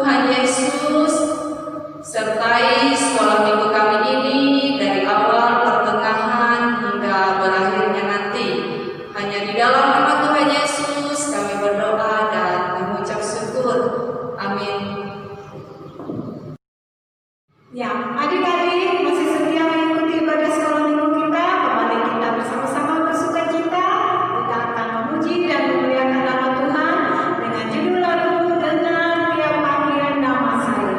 Tuhan Yesus, sertai sekolah minggu kami ini dari awal, pertengahan, hingga berakhirnya nanti. Hanya di dalam nama Tuhan Yesus kami berdoa dan mengucap syukur. Amin. Ya, adik-adik masih setia mengikuti ibadah sekolah minggu kita. Kembali kita bersama-sama bersukacita. Kita akan memuji dan memuliakan nama Tuhan dengan judul lagu Dengar Tiap Panggilan Nama Saya.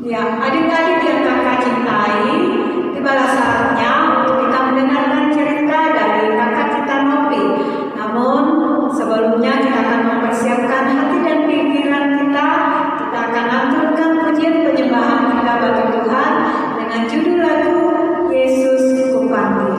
Ya, adik-adik yang kakak cintai, tibalah saatnya untuk kita mendengarkan cerita dari kakak kita Novi. Namun, sebelumnya kita akan mempersiapkan hati dan pikiran kita. Kita akan aturkan pujian penyembahan kita bagi Tuhan dengan judul lagu Yesus Kupanggil.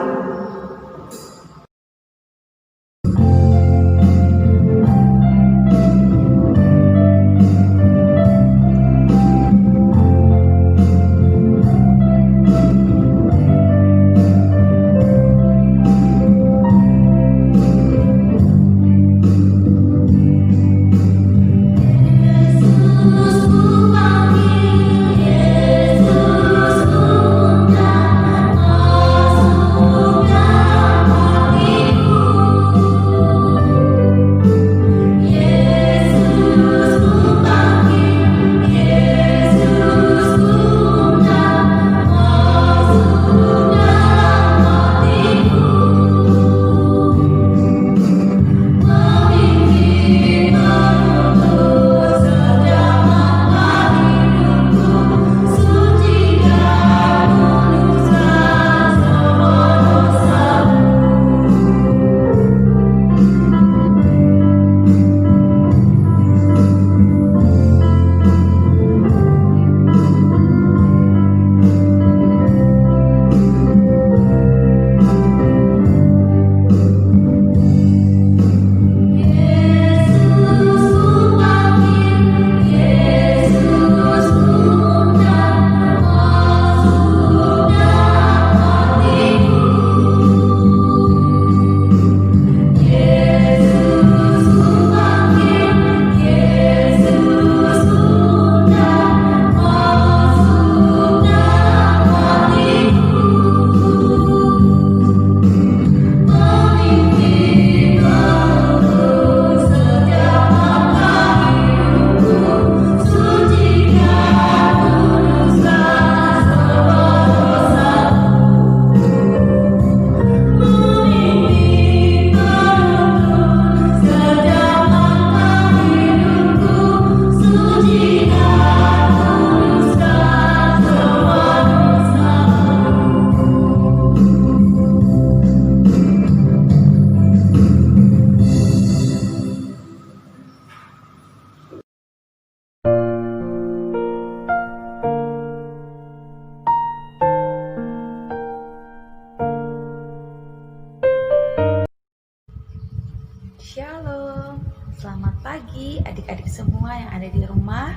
Shalom, selamat pagi adik-adik semua yang ada di rumah.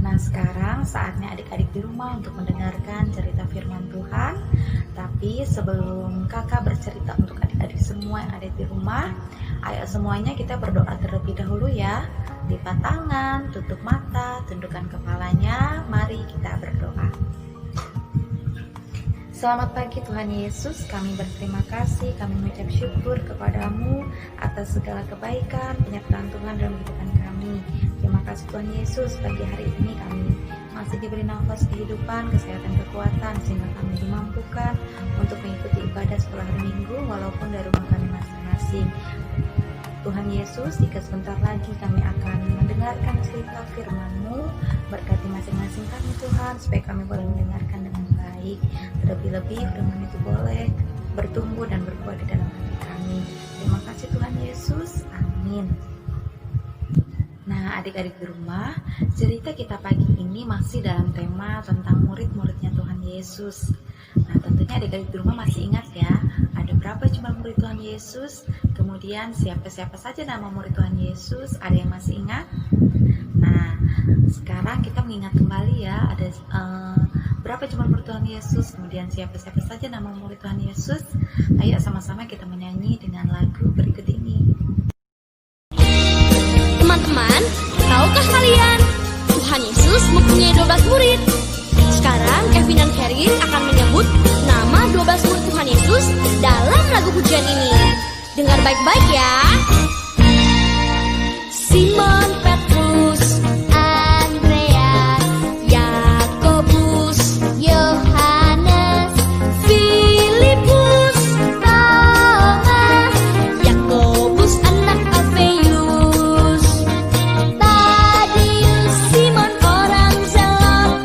Nah, sekarang saatnya adik-adik di rumah untuk mendengarkan cerita firman Tuhan. Tapi sebelum kakak bercerita untuk adik-adik semua yang ada di rumah, ayo semuanya kita berdoa terlebih dahulu ya. Lipat tangan, tutup mata, tundukkan kepalanya, mari kita berdoa. Selamat pagi Tuhan Yesus, kami berterima kasih, kami mengucap syukur kepadamu atas segala kebaikan, penyertaan Tuhan dalam kehidupan kami. Terima kasih Tuhan Yesus, pagi hari ini kami masih diberi nafas kehidupan, kesehatan, kekuatan, sehingga kami dimampukan untuk mengikuti ibadah sekolah hari Minggu walaupun dari rumah kami masing-masing. Tuhan Yesus, jika sebentar lagi kami akan mendengarkan cerita firman-Mu, berkati masing-masing kami Tuhan, supaya kami boleh mendengarkan dengan baik. Terlebih-lebih firman itu boleh bertumbuh dan berbuah di dalam hati kami. Terima kasih Tuhan Yesus, amin. Nah, adik-adik di rumah, cerita kita pagi ini masih dalam tema tentang murid-muridnya Tuhan Yesus. Nah, tentunya adik-adik di rumah masih ingat ya, ada berapa jumlah murid Tuhan Yesus, kemudian siapa-siapa saja nama murid Tuhan Yesus, ada yang masih ingat? Nah, sekarang kita mengingat kembali ya, ada berapa jumlah murid Tuhan Yesus, kemudian siapa-siapa saja nama murid Tuhan Yesus. Ayo sama-sama kita menyanyi dengan lagu berikut ini. Teman-teman, tahukah kalian Tuhan Yesus mempunyai 12 murid? Sekarang Kevin dan Karin akan menyebut nama 12 murid Tuhan Yesus dalam lagu pujian ini. Dengar baik-baik ya. Simon Petrus, Andreas, Yakobus, Yohanes, Filipus, Thomas, Yakobus anak Alfeus, Tadius, Simon orang Zelot,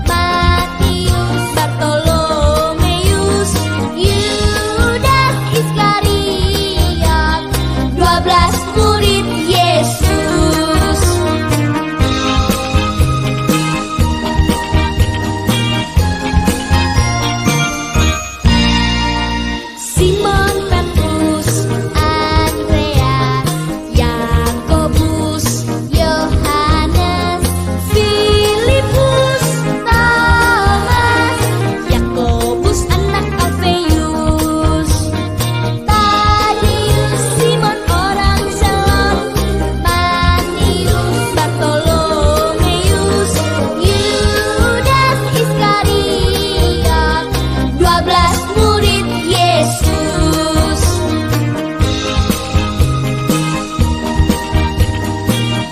Matius, Bartolomeus, Yudas Iskariot, 12 murid Yesus. Simon Petrus, Andreas, Yakobus, Yohanes, Filipus, Thomas, Yakobus anak Alfeus, Tadius, Simon orang Zelot, Matius, Bartolomeus, Yudas Iskariot, 12 murid Yesus.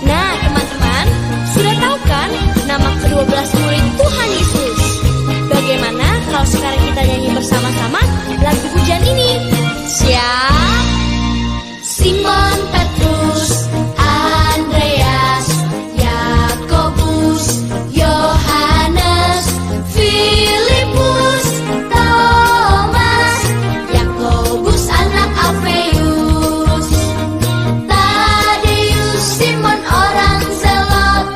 Nah, teman-teman, sudah tahu kan nama ke-12 murid Tuhan Yesus? Bagaimana kalau sekarang kita nyanyi bersama-sama lagu pujian ini? Siap? Simon Petrus, Andreas, Yakobus, Yohanes, Filipus, Thomas, Yakobus anak Alfeus, Tadius, Simon orang Zelot,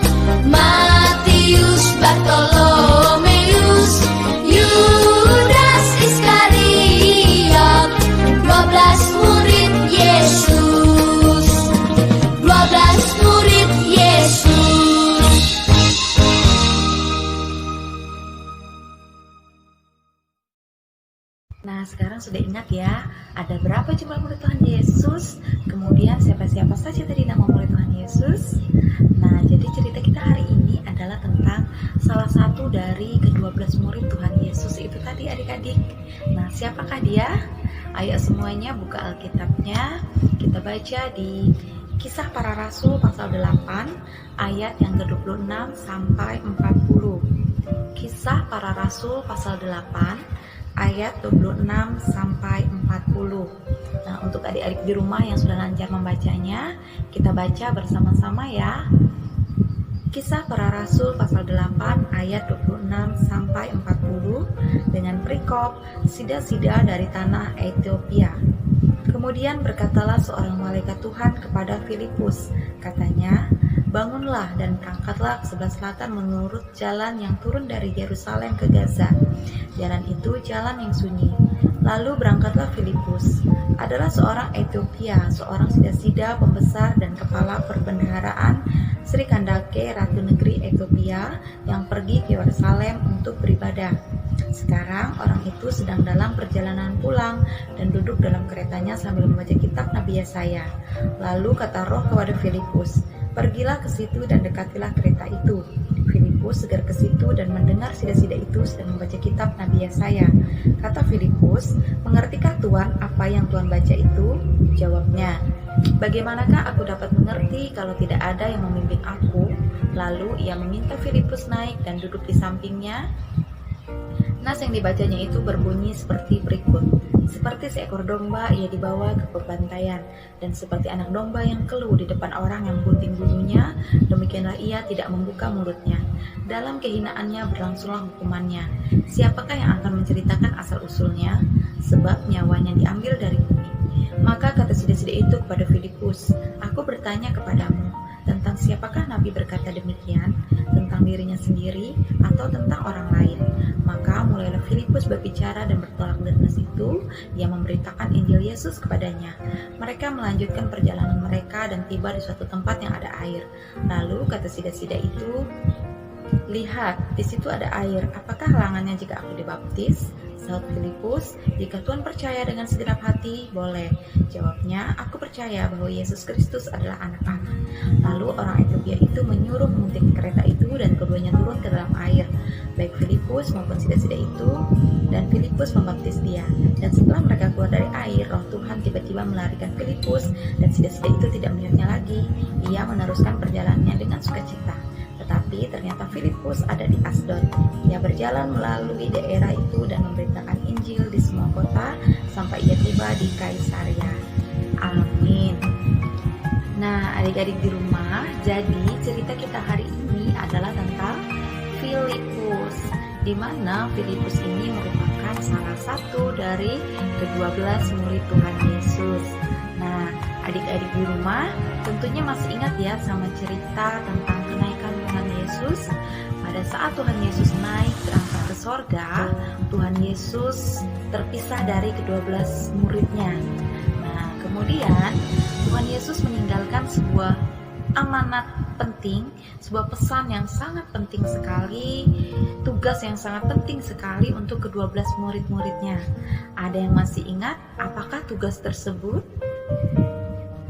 Matius, Bartolomeus, Yudas Iskariot, 12 murid Yesus, 12 murid Yesus. Nah, sekarang sudah ingat ya, ada berapa jumlah murid Tuhan Yesus, kemudian siapa-siapa saja tadi nama murid Tuhan Yesus. Nah, jadi cerita kita hari ini adalah tentang salah satu dari ke-12 murid Tuhan Yesus itu tadi adik-adik. Nah, siapakah dia? Ayo semuanya buka Alkitabnya, kita baca di Kisah Para Rasul pasal 8 ayat yang ke-26 sampai 40. Kisah Para Rasul pasal 8 ayat 26 sampai 40. Nah, untuk adik-adik di rumah yang sudah lancar membacanya, kita baca bersama-sama ya. Kisah Para Rasul pasal 8 ayat 26 sampai 40 dengan perikop sida-sida dari tanah Ethiopia. Kemudian berkatalah seorang malaikat Tuhan kepada Filipus, katanya, "Bangunlah dan berangkatlah ke sebelah selatan menurut jalan yang turun dari Yerusalem ke Gaza. Jalan itu jalan yang sunyi." Lalu berangkatlah Filipus. Adalah seorang Ethiopia, seorang sida-sida pembesar dan kepala perbendaharaan Sri Kandake, Ratu Negeri Ethiopia, yang pergi ke Yerusalem untuk beribadah. Sekarang orang itu sedang dalam perjalanan pulang dan duduk dalam keretanya sambil membaca kitab Nabi Yesaya. Lalu kata Roh kepada Filipus, "Pergilah ke situ dan dekatilah kereta itu." Filipus segera ke situ dan mendengar sida-sida itu sedang membaca kitab Nabi Yesaya. Kata Filipus, "Mengertikah Tuan apa yang Tuan baca itu?" Jawabnya, "Bagaimanakah aku dapat mengerti kalau tidak ada yang membimbing aku?" Lalu ia meminta Filipus naik dan duduk di sampingnya. Nas yang dibacanya itu berbunyi seperti berikut. Seperti seekor domba ia dibawa ke pembantaian, dan seperti anak domba yang keluh di depan orang yang gunting bulunya, demikianlah ia tidak membuka mulutnya. Dalam kehinaannya berlangsunglah hukumannya. Siapakah yang akan menceritakan asal-usulnya? Sebab nyawanya diambil dari bumi. Maka kata sida-sida itu kepada Filipus, "Aku bertanya kepadamu, tentang siapakah Nabi berkata demikian? Tentang dirinya sendiri atau tentang orang lain?" Maka mulailah Filipus berbicara dan bertolak dari nas itu, ia memberitakan Injil Yesus kepadanya. Mereka melanjutkan perjalanan mereka dan tiba di suatu tempat yang ada air. Lalu kata sida-sida itu, "Lihat, di situ ada air. Apakah halangannya jika aku dibaptis?" Sahut Filipus, "Jika Tuhan percaya dengan segenap hati, boleh." Jawabnya, "Aku percaya bahwa Yesus Kristus adalah anak Allah." Lalu orang Etiopia itu menyuruh mengunting kereta itu dan keduanya turun ke dalam air, baik Filipus maupun sida-sida itu, dan Filipus membaptis dia. Dan setelah mereka keluar dari air, Roh Tuhan tiba-tiba melarikan Filipus, dan sida-sida itu tidak melihatnya lagi. Ia meneruskan perjalanannya dengan sukacita. Tetapi ternyata Filipus ada di Asdod. Ia berjalan melalui daerah itu dan memberitakan Injil di semua kota sampai ia tiba di Kaisaria. Amin. Nah, adik-adik di rumah, jadi cerita kita hari ini adalah tentang Filipus, di mana Filipus ini merupakan salah satu dari ke-12 murid Tuhan Yesus. Nah, adik-adik di rumah tentunya masih ingat ya sama cerita tentang kenaikan Tuhan Yesus. Pada saat Tuhan Yesus naik berangkat ke sorga, Tuhan Yesus terpisah dari ke-12 muridnya. Nah, kemudian Tuhan Yesus meninggalkan sebuah amanat penting, sebuah pesan yang sangat penting sekali, tugas yang sangat penting sekali untuk ke-12 murid-muridnya. Ada yang masih ingat apakah tugas tersebut?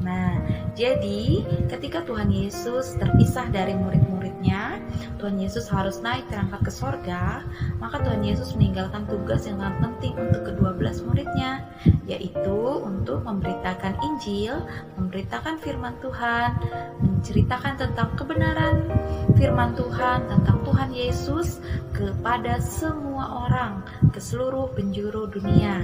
Nah, jadi ketika Tuhan Yesus terpisah dari murid-muridnya, Tuhan Yesus harus naik terangkat ke sorga, maka Tuhan Yesus meninggalkan tugas yang sangat penting untuk ke-12 muridnya, yaitu untuk memberitakan Injil, memberitakan firman Tuhan, menceritakan tentang kebenaran firman Tuhan, tentang Tuhan Yesus kepada semua orang, ke seluruh penjuru dunia.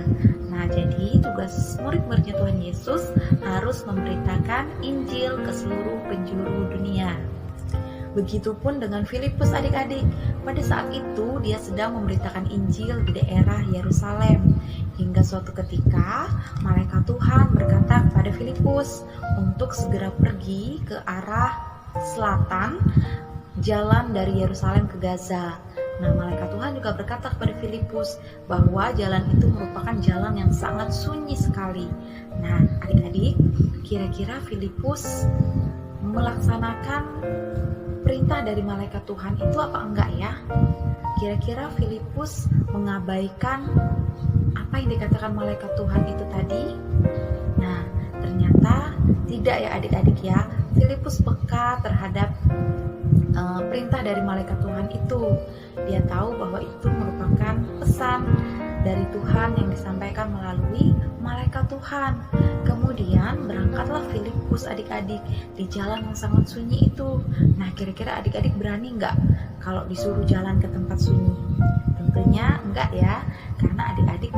Nah, jadi tugas murid-muridnya Tuhan Yesus harus memberitakan Injil ke seluruh penjuru dunia. Begitupun dengan Filipus adik-adik. Pada saat itu dia sedang memberitakan Injil di daerah Yerusalem. Hingga suatu ketika malaikat Tuhan berkata kepada Filipus untuk segera pergi ke arah selatan, jalan dari Yerusalem ke Gaza. Nah, malaikat Tuhan juga berkata kepada Filipus bahwa jalan itu merupakan jalan yang sangat sunyi sekali. Nah, adik-adik, kira-kira Filipus melaksanakan perintah dari malaikat Tuhan itu apa enggak ya? Kira-kira Filipus mengabaikan apa yang dikatakan malaikat Tuhan itu tadi? Nah, ternyata tidak ya adik-adik ya. Filipus peka terhadap perintah dari malaikat Tuhan itu. Dia tahu bahwa itu merupakan pesan dari Tuhan yang disampaikan melalui malaikat Tuhan. Kemudian berangkatlah Filipus adik-adik di jalan yang sangat sunyi itu. Nah, kira-kira adik-adik berani nggak kalau disuruh jalan ke tempat sunyi? Tentunya enggak ya, karena adik-adik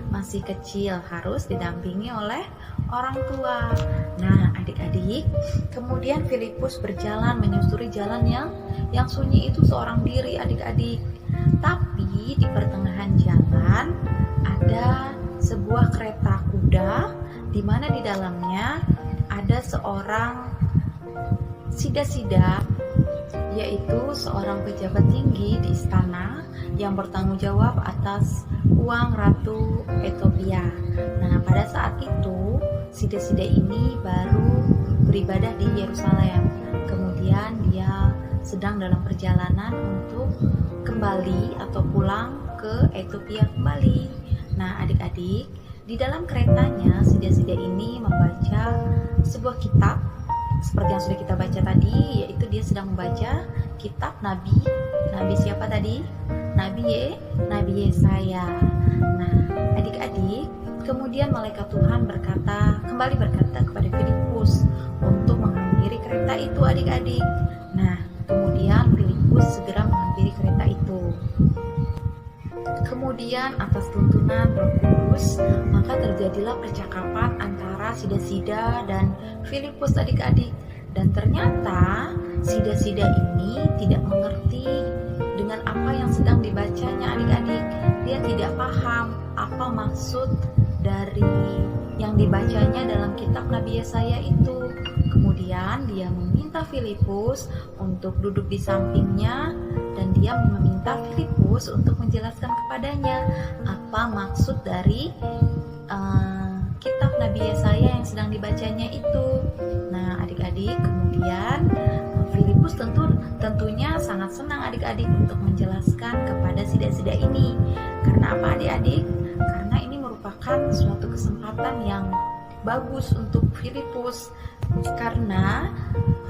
masih kecil, harus didampingi oleh orang tua. Nah, adik-adik, kemudian Filipus berjalan menyusuri jalan yang sunyi itu seorang diri adik-adik. Tapi di pertengahan jalan ada sebuah kereta kuda di mana di dalamnya ada seorang sida-sida, yaitu seorang pejabat tinggi di istana yang bertanggung jawab atas uang Ratu Etiopia. Nah, pada saat itu sida-sida ini baru beribadah di Yerusalem. Kemudian dia sedang dalam perjalanan untuk kembali atau pulang ke Etiopia kembali. Nah, adik-adik, di dalam keretanya sida-sida ini membaca sebuah kitab seperti yang sudah kita baca tadi, yaitu dia sedang membaca kitab Nabi siapa tadi? Nabi Yesaya. Nah, adik-adik, kemudian malaikat Tuhan kembali berkata kepada Filipus untuk menghampiri kereta itu, adik-adik. Nah, kemudian Filipus segera menghampiri kereta itu. Kemudian atas tuntunan Roh Kudus, maka terjadilah percakapan antara Sida-Sida dan Filipus, adik-adik. Dan ternyata Sida-Sida ini tidak mengerti dengan apa yang sedang dibacanya, adik-adik. Dia tidak paham apa maksud dari yang dibacanya dalam kitab Nabi Yesaya itu. Kemudian dia meminta Filipus untuk duduk di sampingnya, dan dia meminta Filipus untuk menjelaskan kepadanya apa maksud dari kitab Nabi Yesaya yang sedang dibacanya itu. Nah, adik-adik, kemudian Filipus tentunya sangat senang, adik-adik, untuk menjelaskan kepada Sida-Sida ini. Karena apa, adik-adik? Karena ini merupakan suatu kesempatan yang bagus untuk Filipus, karena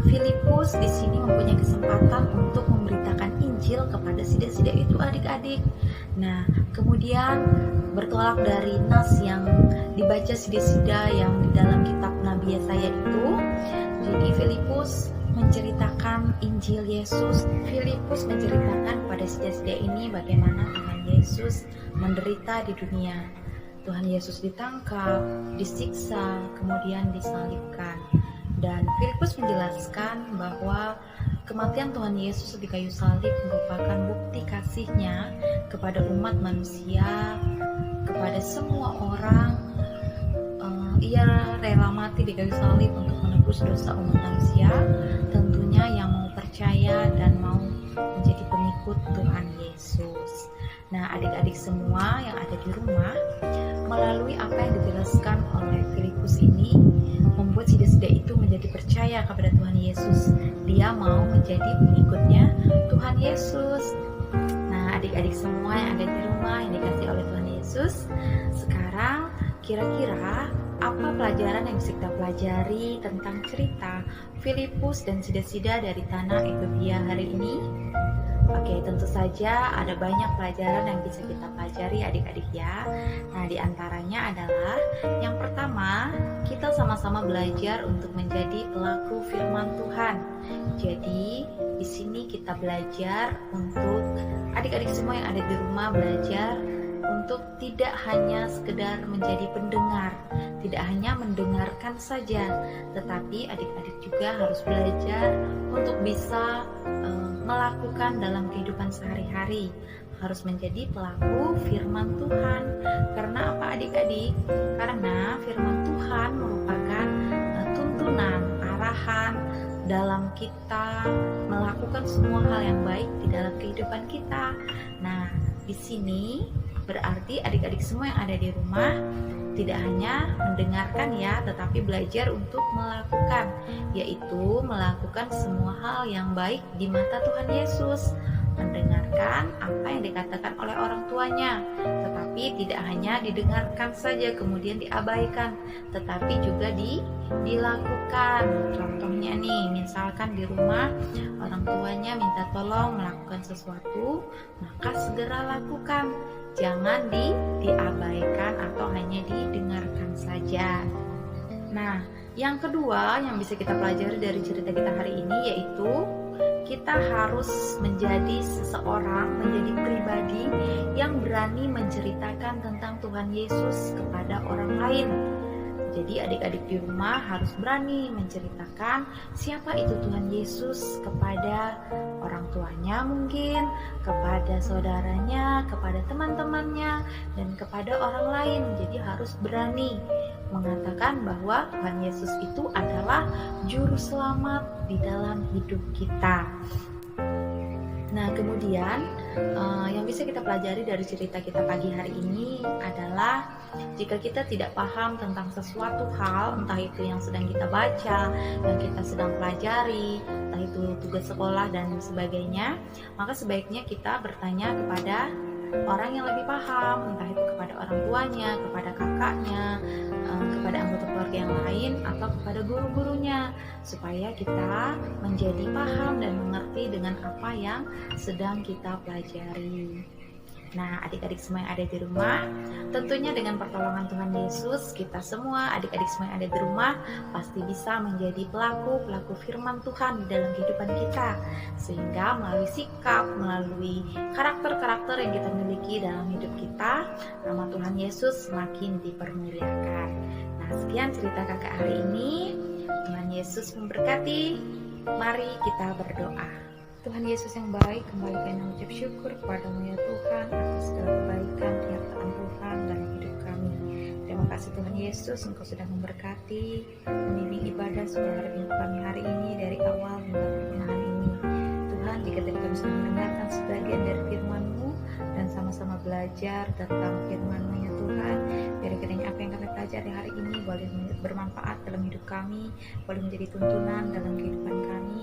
Filipus di sini mempunyai kesempatan untuk memberitakan Injil kepada Sida-Sida itu, adik-adik. Nah, kemudian bertolak dari nas yang dibaca Sida-Sida yang di dalam kitab Nabi Yesaya itu, jadi Filipus menceritakan Injil Yesus. Filipus menceritakan kepada Sida-Sida ini bagaimana Tuhan Yesus menderita di dunia. Tuhan Yesus ditangkap, disiksa, kemudian disalibkan. Dan Filipus menjelaskan bahwa kematian Tuhan Yesus di kayu salib merupakan bukti kasih-Nya kepada umat manusia, kepada semua orang. Ia rela mati di kayu salib untuk menebus dosa umat manusia, tentunya yang mau percaya dan mau menjadi pengikut Tuhan Yesus. Nah, adik-adik semua yang ada di rumah, melalui apa yang dijelaskan oleh Filipus ini, membuat Sida-Sida itu menjadi percaya kepada Tuhan Yesus. Dia mau menjadi pengikutnya Tuhan Yesus. Nah, adik-adik semua yang ada di rumah yang dikasihi oleh Tuhan Yesus, sekarang kira-kira apa pelajaran yang bisa kita pelajari tentang cerita Filipus dan Sida-Sida dari tanah Ethiopia hari ini? Oke, tentu saja ada banyak pelajaran yang bisa kita pelajari, adik-adik ya. Nah, di antaranya adalah yang pertama, kita sama-sama belajar untuk menjadi pelaku firman Tuhan. Jadi, di sini kita belajar untuk adik-adik semua yang ada di rumah belajar untuk tidak hanya sekedar menjadi pendengar, tidak hanya mendengarkan saja, tetapi adik-adik juga harus belajar untuk bisa melakukan dalam kehidupan sehari-hari, harus menjadi pelaku firman Tuhan. Karena apa, adik-adik? Karena firman Tuhan merupakan tuntunan, arahan dalam kita melakukan semua hal yang baik di dalam kehidupan kita. Nah, di sini berarti adik-adik semua yang ada di rumah tidak hanya mendengarkan ya, tetapi belajar untuk melakukan, yaitu melakukan semua hal yang baik di mata Tuhan Yesus. Mendengarkan apa yang dikatakan oleh orang tuanya, tetapi tidak hanya didengarkan saja kemudian diabaikan, tetapi juga dilakukan. Contohnya nih, misalkan di rumah orang tuanya minta tolong melakukan sesuatu, maka segera lakukan. Jangan diabaikan atau hanya didengarkan saja. Nah, yang kedua yang bisa kita pelajari dari cerita kita hari ini yaitu kita harus menjadi seseorang, menjadi pribadi yang berani menceritakan tentang Tuhan Yesus kepada orang lain. Jadi adik-adik di rumah harus berani menceritakan siapa itu Tuhan Yesus kepada orang tuanya mungkin, kepada saudaranya, kepada teman-temannya, dan kepada orang lain. Jadi harus berani mengatakan bahwa Tuhan Yesus itu adalah juru selamat di dalam hidup kita. Nah, kemudian yang bisa kita pelajari dari cerita kita pagi hari ini adalah jika kita tidak paham tentang sesuatu hal, entah itu yang sedang kita baca, yang kita sedang pelajari, entah itu tugas sekolah dan sebagainya, maka sebaiknya kita bertanya kepada orang yang lebih paham, entah itu kepada orang tuanya, kepada kakaknya, kepada anggota keluarga yang lain, atau kepada guru-gurunya, supaya kita menjadi paham dan mengerti dengan apa yang sedang kita pelajari. Nah, adik-adik semua yang ada di rumah, tentunya dengan pertolongan Tuhan Yesus, kita semua, adik-adik semua yang ada di rumah, pasti bisa menjadi pelaku firman Tuhan di dalam kehidupan kita. Sehingga melalui sikap, melalui karakter-karakter yang kita miliki dalam hidup kita, nama Tuhan Yesus semakin dipermuliakan. Nah, sekian cerita kakak hari ini. Tuhan Yesus memberkati. Mari kita berdoa. Tuhan Yesus yang baik, kembali kami mengucap syukur kepada-Mu ya Tuhan atas segala kebaikan penyertaan Tuhan dalam hidup kami. Terima kasih Tuhan Yesus, Engkau sudah memberkati, membimbing ibadah saudara hidup kami hari ini dari awal hingga pertengahan ini. Tuhan, jika tadi kami sudah mendengarkan sebagian dari firman-Mu dan sama-sama belajar tentang firman-Mu ya Tuhan, biar kiranya apa yang kami pelajari hari ini boleh bermanfaat dalam hidup kami, boleh menjadi tuntunan dalam kehidupan kami.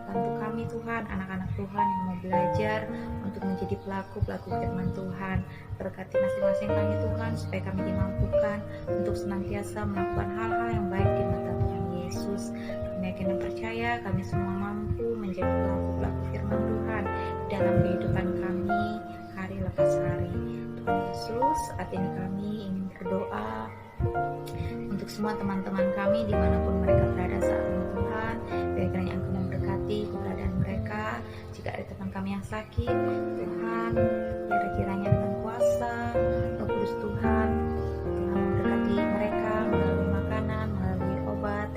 Bantu kami Tuhan, anak-anak Tuhan yang mau belajar untuk menjadi pelaku firman Tuhan. Berkati masing-masing kami Tuhan, supaya kami dimampukan untuk senantiasa melakukan hal-hal yang baik di mata Tuhan Yesus. Kami yakin dan percaya kami semua mampu menjadi pelaku firman Tuhan dalam kehidupan kami hari lepas hari. Tuhan Yesus, saat ini kami ingin berdoa untuk semua teman-teman kami dimanapun mereka berada saat ini Tuhan. Biar kiranya Engkau memberkati keberadaan mereka. Jika ada teman kami yang sakit, Tuhan, biar kiranya dengan kuasa Roh Kudus Tuhan memberkati mereka melalui makanan, melalui obat,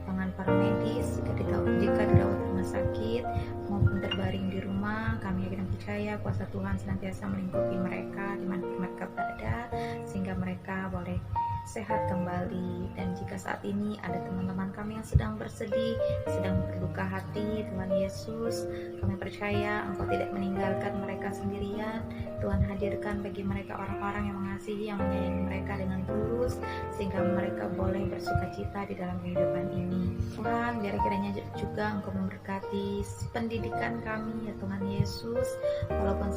tangan para medis, jika dirawat di rumah sakit maupun terbaring di rumah. Kami yakin dan percaya kuasa Tuhan senantiasa melingkupi mereka di mana mereka berada, sehingga mereka boleh sehat kembali. Dan jika saat ini ada teman-teman kami yang sedang bersedih, sedang berduka hati, Tuhan Yesus, kami percaya Engkau tidak meninggalkan mereka sendirian. Tuhan, hadirkan bagi mereka orang-orang yang mengasihi, yang menyayangi mereka dengan tulus, sehingga mereka boleh bersukacita di dalam kehidupan ini. Tuhan, biar kiranya juga Engkau memberkati pendidikan kami ya Tuhan Yesus. Walaupun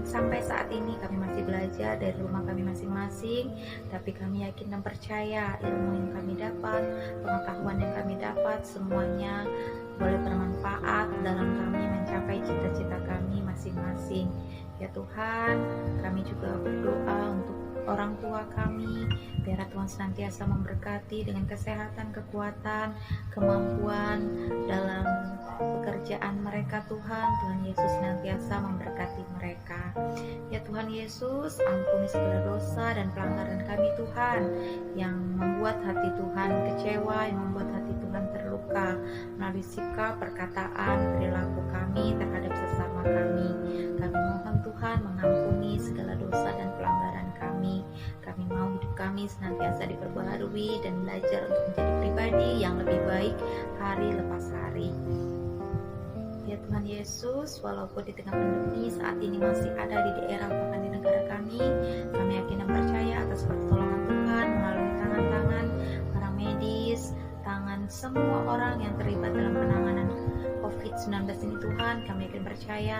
sampai saat ini kami masih belajar dari rumah kami masing-masing, tapi kami yakin dan percaya ilmu yang kami dapat, pengetahuan yang kami dapat, semuanya boleh bermanfaat dalam kami mencapai cita-cita kami masing-masing. Ya Tuhan, kami juga berdoa untuk orang tua kami, biar Tuhan senantiasa memberkati dengan kesehatan, kekuatan, kemampuan dalam pekerjaan mereka Tuhan. Tuhan Yesus senantiasa memberkati mereka. Ya Tuhan Yesus, ampuni segala dosa dan pelanggaran kami Tuhan, yang membuat hati Tuhan kecewa, yang membuat hati Tuhan terluka melalui sikap, perkataan, perilaku kami terhadap sesama kami. Kami mohon Tuhan mengampuni segala dosa dan pelanggaran kami. Kami mau hidup kami senantiasa diperbaharui dan belajar untuk menjadi pribadi yang lebih baik hari lepas hari. Ya Tuhan Yesus, walaupun di tengah pandemi saat ini masih ada di daerah bahkan di negara kami yakin dan percaya atas pertolongan Tuhan melalui tangan-tangan para medis, tangan semua orang yang terlibat dalam penanganan COVID-19 ini Tuhan. Kami yakin percaya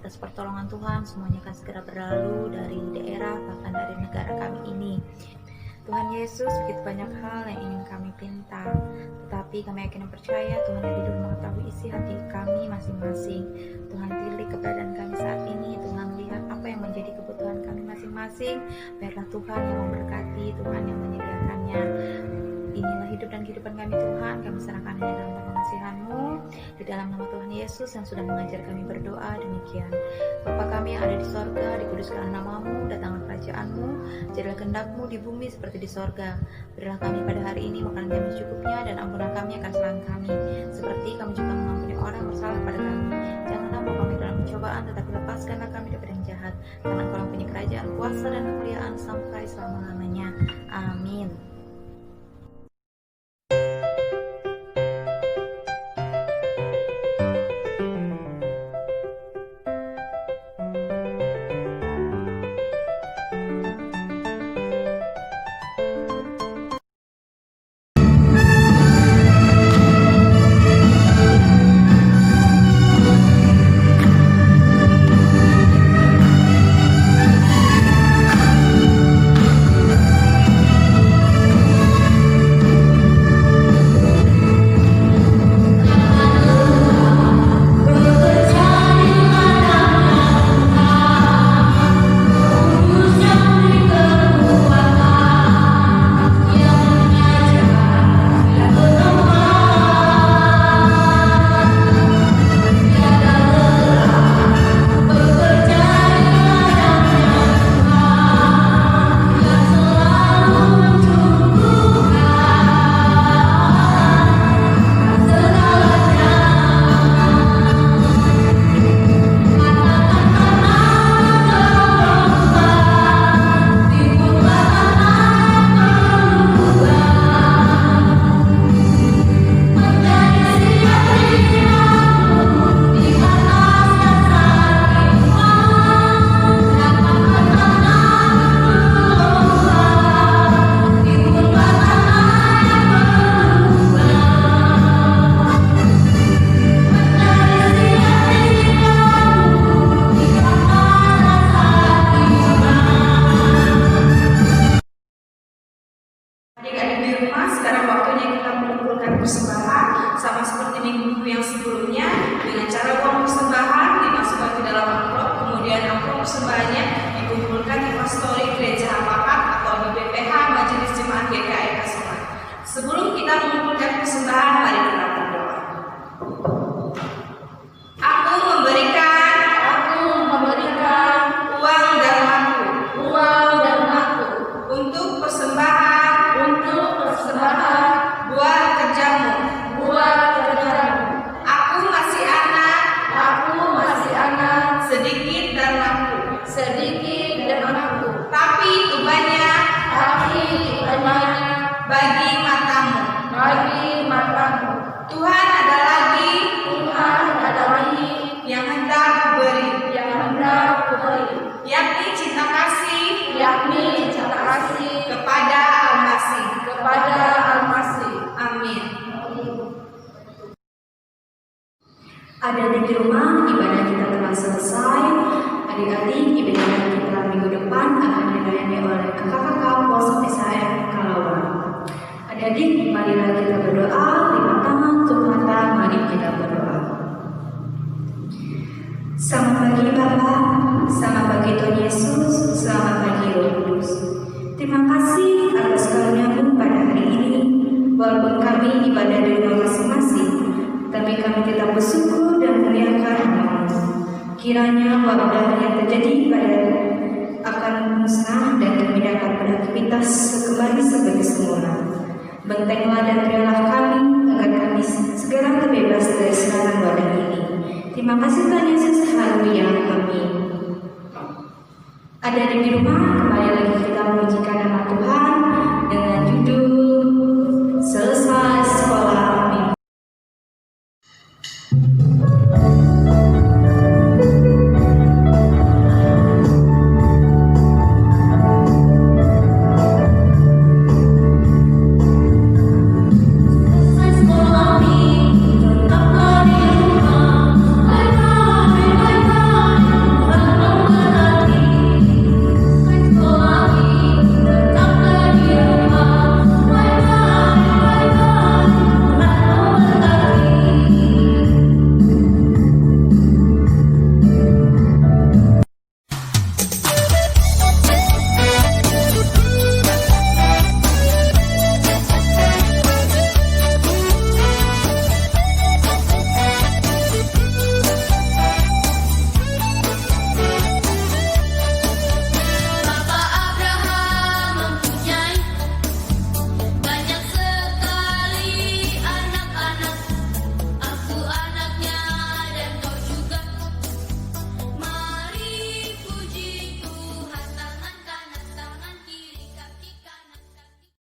atas pertolongan Tuhan semuanya akan segera berlalu dari daerah bahkan dari negara kami ini. Tuhan Yesus, begitu banyak hal yang ingin kami pinta, tetapi kami yakin dan percaya Tuhan lebih dulu mengetahui isi hati kami masing-masing. Tuhan, pilih keberadaan kami saat ini. Tuhan, lihat apa yang menjadi kebutuhan kami masing-masing. Biarlah Tuhan yang memberkati, Tuhan yang menyediakannya. Inilah hidup dan kehidupan kami Tuhan. Kami serahkan hanya dalam pengasihan-Mu, di dalam nama Tuhan Yesus yang sudah mengajar kami berdoa demikian. Bapa kami yang ada di sorga, dikuduskanlah nama-Mu, datanglah kerajaan-Mu, jadilah kehendak-Mu di bumi seperti di sorga. Berilah kami pada hari ini makanan kami secukupnya, dan ampunilah kami akan kesalahan kami, seperti kami juga mengampuni orang yang bersalah pada kami. Janganlah bawa kami dalam pencobaan, tetapi lepaskanlah kami dari yang jahat. Karena Engkau yang punya kerajaan, kuasa dan kemuliaan sampai selama-lamanya. Amin. bagi matamu. Tuhan ada lagi yang hendak kuberi, yakni cinta kasih kepada Al-Masih. Amin. Adik-adik di rumah, ibadah kita telah selesai. Adik-adik, ibadah kita minggu depan akan dilayani oleh kakak-kakak Pos SHM Kalawang. Adik-adik, marilah kita berdoa, lima tangan tutup mata, mari kita berdoa. Selamat pagi Bapa, selamat pagi Tuhan Yesus, selamat pagi Roh Kudus. Terima kasih atas karunia-Mu pada hari ini. Walaupun kami ibadah di rumah masing-masing, tapi kami tetap bersyukur dan muliakan nama-Mu. Kiranya wabah yang terjadi pada akan musnah dan kami dapat beraktivitas kembali seperti semula. Bentenglah dan terialah kami agar kami segera terbebas dari serangan wadah ini. Terima kasih Tuhan Yesus, haleluya, amin. Ada di rumah, kembali lagi kita memujikan nama Tuhan dengan judul